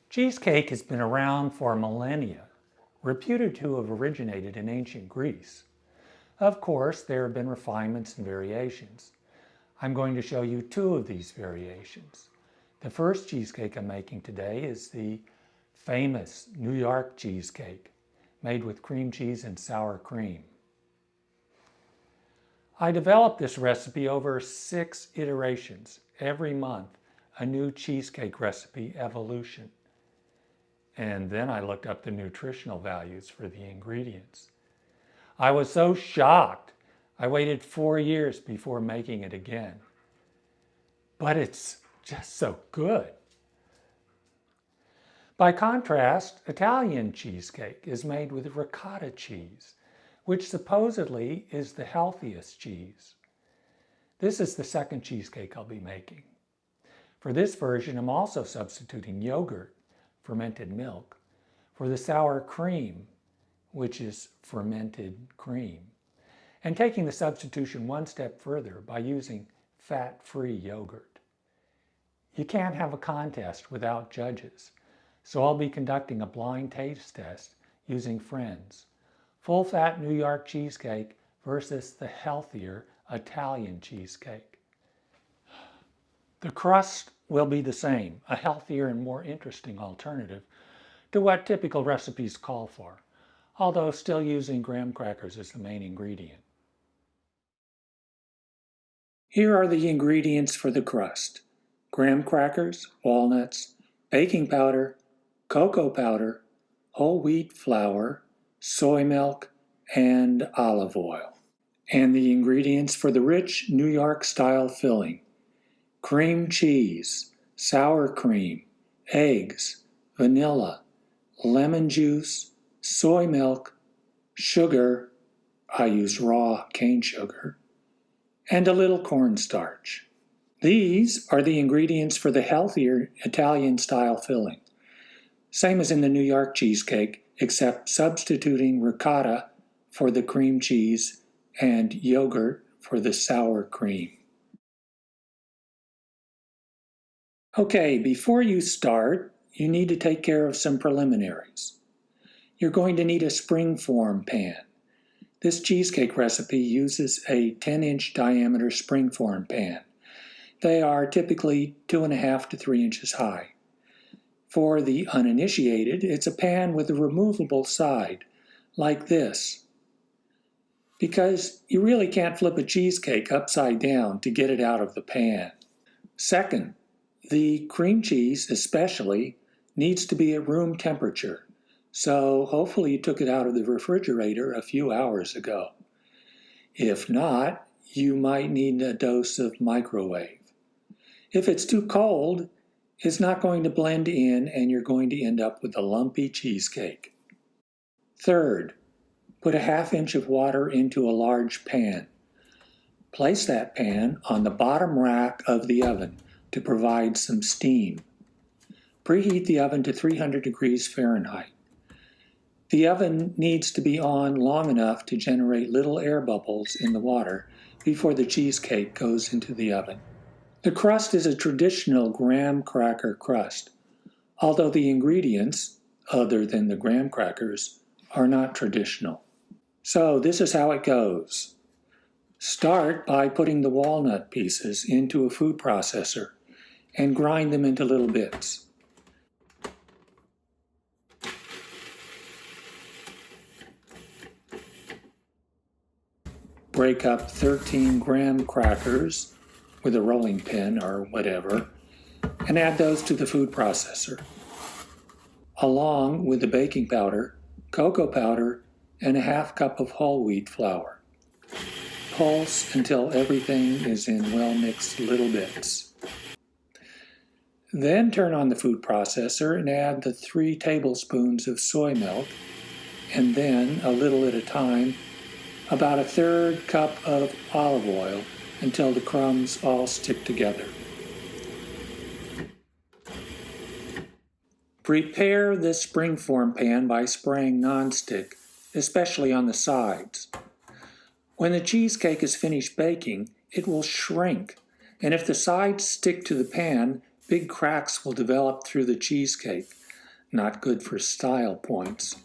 Cheesecake has been around for millennia, reputed to have originated in ancient Greece. Of course, there have been refinements and variations. I'm going to show you two of these variations. The first cheesecake I'm making today is the famous New York cheesecake, made with cream cheese and sour cream. I developed this recipe over 6 iterations, every month, a new cheesecake recipe evolution. And then I looked up the nutritional values for the ingredients. I was so shocked. I waited 4 years before making it again. But it's just so good. By contrast, Italian cheesecake is made with ricotta cheese, which supposedly is the healthiest cheese. This is the second cheesecake I'll be making. For this version, I'm also substituting yogurt, fermented milk, for the sour cream, which is fermented cream, and taking the substitution one step further by using fat-free yogurt. You can't have a contest without judges, so I'll be conducting a blind taste test using friends. Full-fat New York cheesecake versus the healthier Italian cheesecake. The crust will be the same, a healthier and more interesting alternative to what typical recipes call for, although still using graham crackers as the main ingredient. Here are the ingredients for the crust: graham crackers, walnuts, baking powder, cocoa powder, whole wheat flour, soy milk, and olive oil. And the ingredients for the rich New York style filling: cream cheese, sour cream, eggs, vanilla, lemon juice, soy milk, sugar, I use raw cane sugar, and a little cornstarch. These are the ingredients for the healthier Italian style filling. Same as in the New York cheesecake, except substituting ricotta for the cream cheese and yogurt for the sour cream. Okay, before you start, you need to take care of some preliminaries. You're going to need a springform pan. This cheesecake recipe uses a 10-inch diameter springform pan. They are typically 2.5 to 3 inches high. For the uninitiated, it's a pan with a removable side, like this, because you really can't flip a cheesecake upside down to get it out of the pan. Second, the cream cheese especially needs to be at room temperature, so hopefully you took it out of the refrigerator a few hours ago. If not, you might need a dose of microwave. If it's too cold, it's not going to blend in and you're going to end up with a lumpy cheesecake. Third, put a 1/2 inch of water into a large pan. Place that pan on the bottom rack of the oven to provide some steam. Preheat the oven to 300 degrees Fahrenheit. The oven needs to be on long enough to generate little air bubbles in the water before the cheesecake goes into the oven. The crust is a traditional graham cracker crust, although the ingredients, other than the graham crackers, are not traditional. So this is how it goes. Start by putting the walnut pieces into a food processor and grind them into little bits. Break up 13 graham crackers with a rolling pin or whatever, and add those to the food processor, along with the baking powder, cocoa powder, and a 1/2 cup of whole wheat flour. Pulse until everything is in well-mixed little bits. Then turn on the food processor and add the 3 tablespoons of soy milk, and then, a little at a time, about a 1/3 cup of olive oil until the crumbs all stick together. Prepare the springform pan by spraying nonstick, especially on the sides. When the cheesecake is finished baking, it will shrink, and if the sides stick to the pan, big cracks will develop through the cheesecake, not good for style points.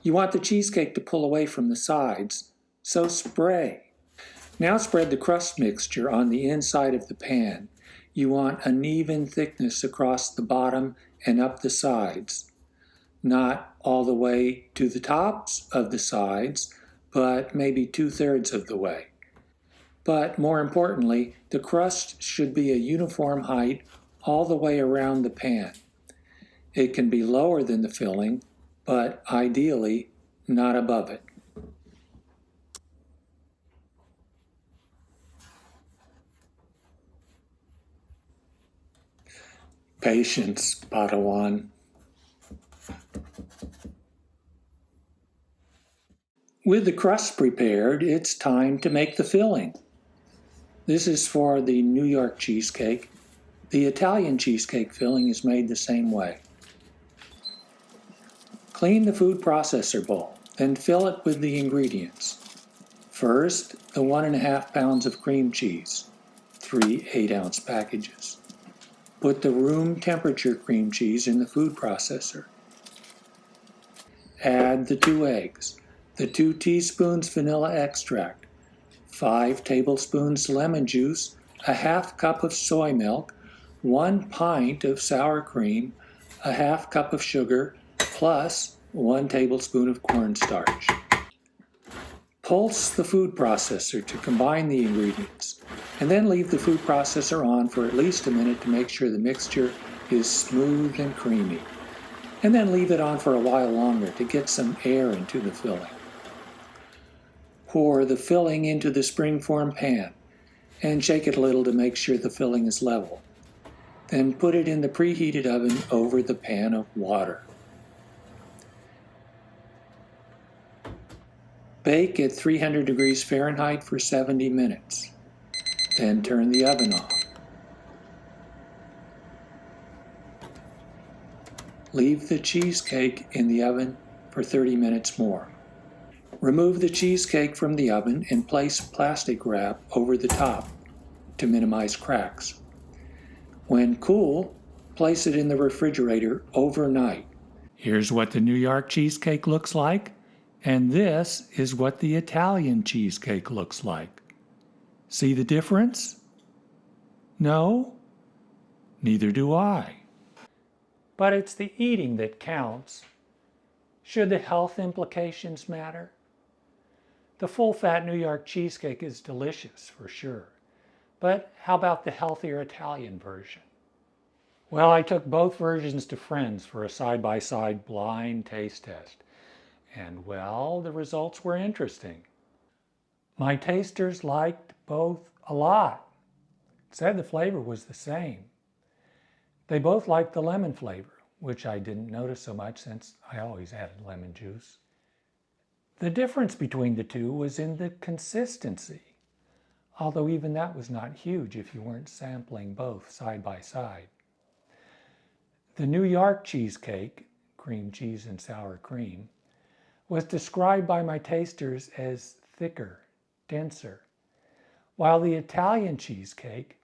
You want the cheesecake to pull away from the sides, so spray. Now spread the crust mixture on the inside of the pan. You want an even thickness across the bottom and up the sides. Not all the way to the tops of the sides, but maybe 2/3 of the way. But more importantly, the crust should be a uniform height all the way around the pan. It can be lower than the filling, but ideally not above it. Patience, Padawan. With the crust prepared, it's time to make the filling. This is for the New York cheesecake. The Italian cheesecake filling is made the same way. Clean the food processor bowl, then fill it with the ingredients. First, the 1.5 pounds of cream cheese, 3 8-ounce packages. Put the room temperature cream cheese in the food processor. Add the 2 eggs, the 2 teaspoons vanilla extract, 5 tablespoons lemon juice, a half cup of soy milk, 1 pint of sour cream, a half cup of sugar, plus 1 tablespoon of cornstarch. Pulse the food processor to combine the ingredients, and then leave the food processor on for at least a minute to make sure the mixture is smooth and creamy, and then leave it on for a while longer to get some air into the filling. Pour the filling into the springform pan and shake it a little to make sure the filling is level. Then put it in the preheated oven over the pan of water. Bake at 300 degrees Fahrenheit for 70 minutes. Then turn the oven off. Leave the cheesecake in the oven for 30 minutes more. Remove the cheesecake from the oven and place plastic wrap over the top to minimize cracks. When cool, place it in the refrigerator overnight. Here's what the New York cheesecake looks like, and this is what the Italian cheesecake looks like. See the difference? No? Neither do I. But it's the eating that counts. Should the health implications matter? The full-fat New York cheesecake is delicious, for sure. But how about the healthier Italian version? Well, I took both versions to friends for a side-by-side blind taste test. And well, the results were interesting. My tasters liked both a lot. Said the flavor was the same. They both liked the lemon flavor, which I didn't notice so much since I always added lemon juice. The difference between the two was in the consistency, although even that was not huge if you weren't sampling both side by side. The New York cheesecake, cream cheese and sour cream, was described by my tasters as thicker, denser, while the Italian cheesecake,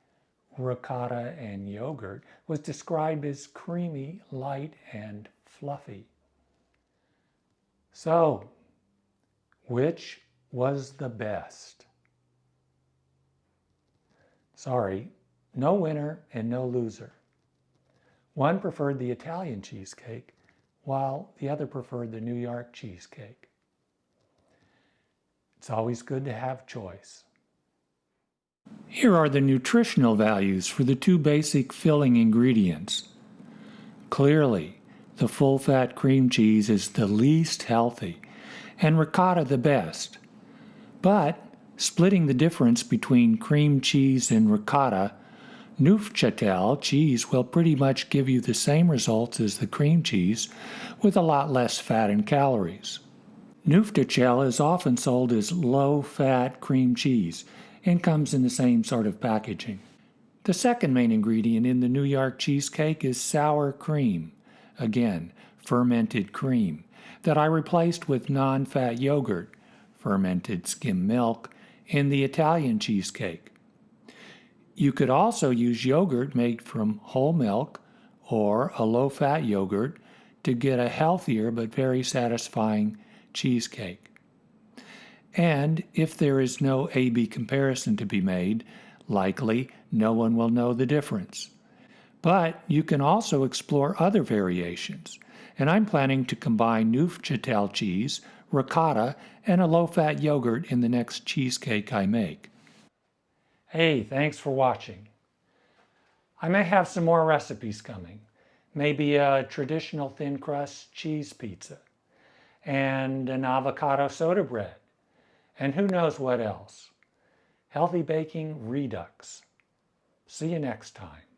ricotta and yogurt, was described as creamy, light, and fluffy. So, which was the best? Sorry, no winner and no loser. One preferred the Italian cheesecake, while the other preferred the New York cheesecake. It's always good to have choice. Here are the nutritional values for the two basic filling ingredients. Clearly, the full-fat cream cheese is the least healthy, and ricotta the best. But, splitting the difference between cream cheese and ricotta, Neufchâtel cheese will pretty much give you the same results as the cream cheese, with a lot less fat and calories. Neufchâtel is often sold as low-fat cream cheese and comes in the same sort of packaging. The second main ingredient in the New York cheesecake is sour cream, again, fermented cream, that I replaced with non-fat yogurt, fermented skim milk, in the Italian cheesecake. You could also use yogurt made from whole milk or a low-fat yogurt to get a healthier but very satisfying cheesecake. And if there is no A-B comparison to be made, likely no one will know the difference. But you can also explore other variations, and I'm planning to combine nutritional cheese, ricotta, and a low-fat yogurt in the next cheesecake I make. Hey, thanks for watching. I may have some more recipes coming. Maybe a traditional thin crust cheese pizza and an avocado soda bread. And who knows what else. Healthy baking redux. See you next time.